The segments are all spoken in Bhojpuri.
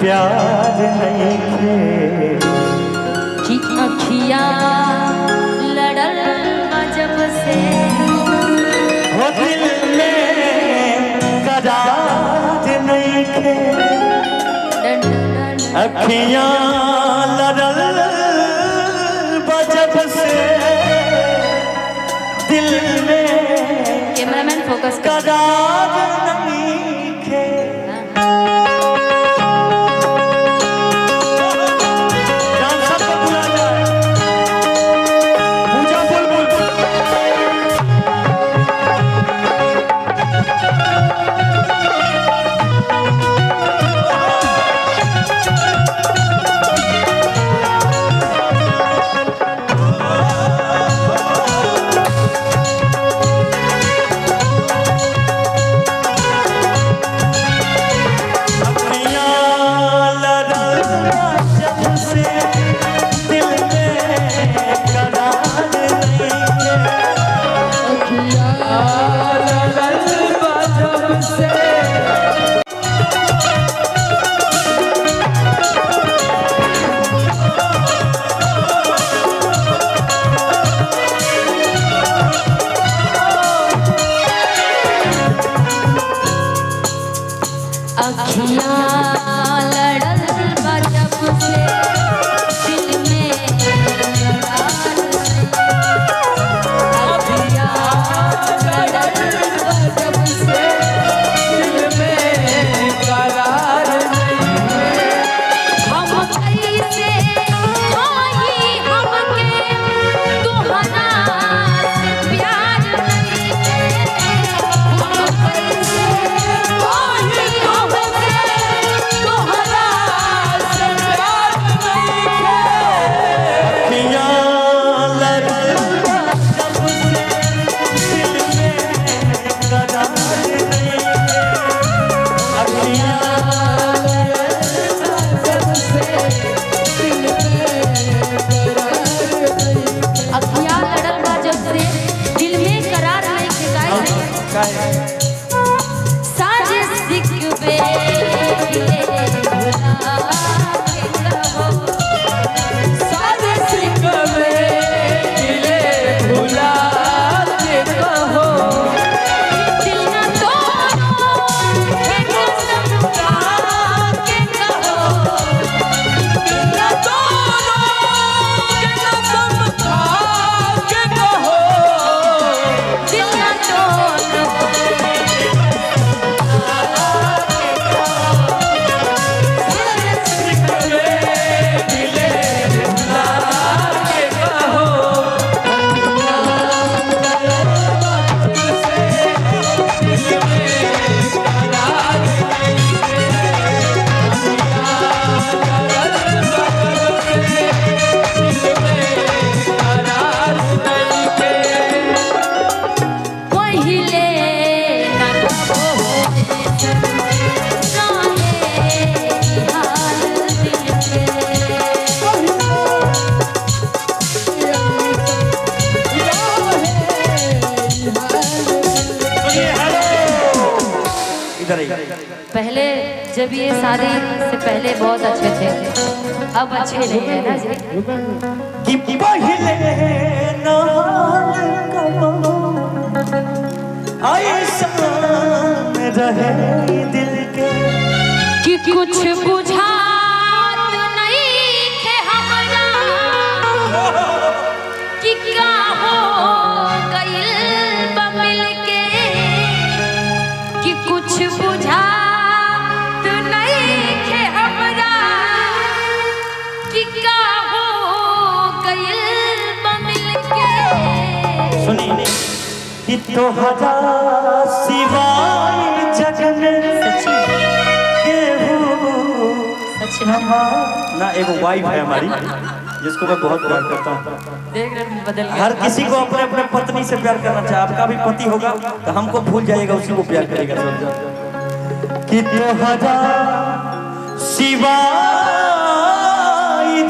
प्यार नहीं खे कि अखियाँ लड़ल जब से हो दिल में करार नहीं खे अखियाँ लड़ल जब से दिल में कैमरामैन फोकस करार नहीं खे पहले जब ये शादी से पहले बहुत अच्छे थे, अब अच्छे नहीं है ना जी। कि पहले रहे दिल के कि कुछ बुझात नहीं थे हमरा कि का हो गइल बा मिल के कि कुछ बुझात नहीं थे हमरा कि का हो गइल बा मिल के। सुनी कि तोहरा सिवाय जग में सच्ची ना एगो वाइफ है हमारी जिसको मैं बहुत प्यार करता हूँ। बदल हर किसी को अपने अपने पत्नी से प्यार करना चाहिए। आपका भी पति होगा तो हमको भूल जाएगा, उसी को प्यार करेगा। कि तोहरा सिवाय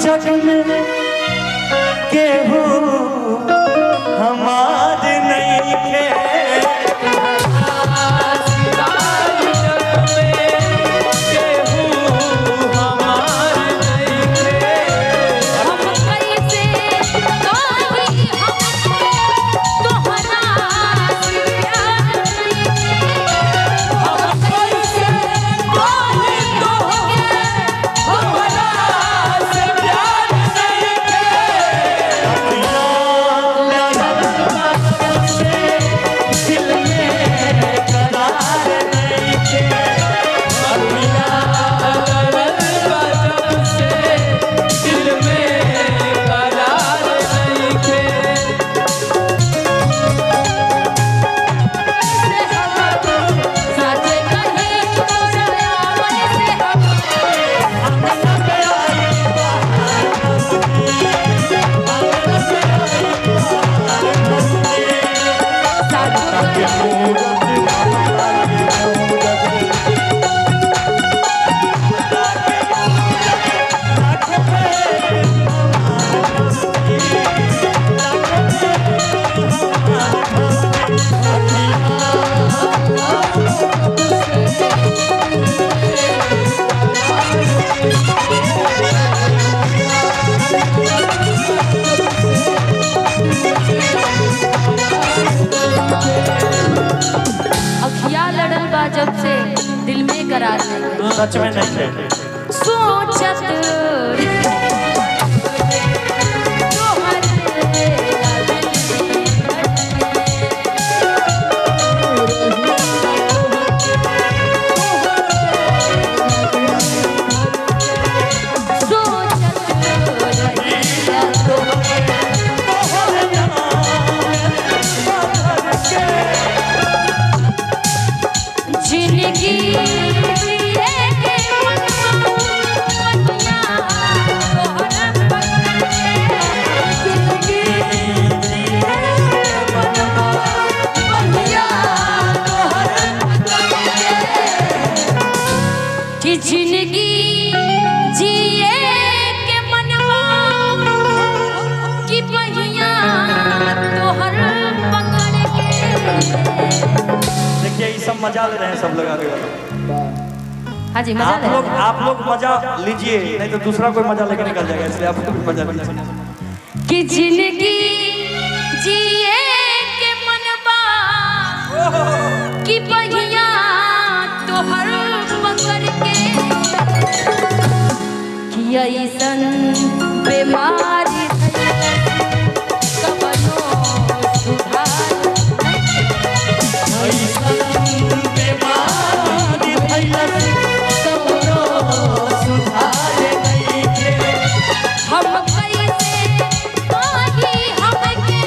जग में केहू हमार नहीं है। सिवाय जग में केहू सच में नहीं थे। सोचत जिंदगी जिए के मनवा की पहिया तोहर पकड़ के। देखिए ये सब मजा ले रहे हैं सब लोग आगे वाले। हाँ जी मजा आप लोग मजा लीजिए, नहीं तो दूसरा कोई मजा लेके निकल जाएगा, इसलिए आप लोग भी मजा लीजिए। कि जिंदगी जिए के मनवा की पहिया तोहर पकड़ के। कि ऐसन बीमारी कबनो सुधार हम कैसे कही हमके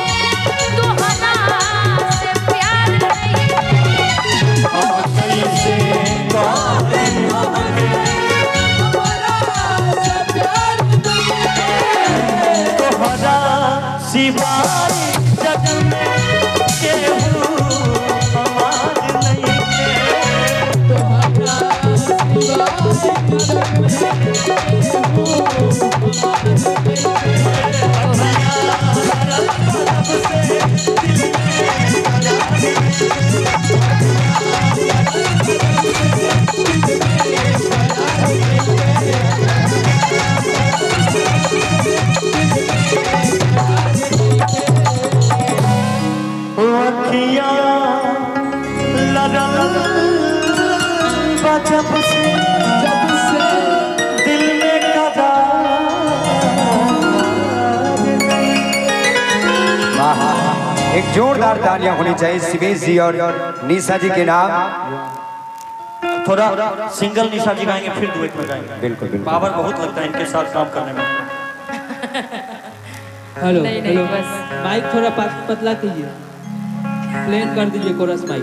तोहरा से प्यार नहीं। हम कैसे कहें हमके तोहरा सिवाय जग में केहू हमार नहीं है। तोहरा जब से दिल में करार। एक जोरदार तालियां होनी चाहिए शिवेश जी और निशा जी के नाम। थोड़ा सिंगल निशा जी गाएंगे फिर डुएट में गाएंगे। बिल्कुल बिल्कुल पावर बहुत लगता है इनके साथ काम करने में। हेलो नहीं, हेलो बस। माइक थोड़ा पतला कीजिए, प्लेन कर दीजिए कोरस माइक।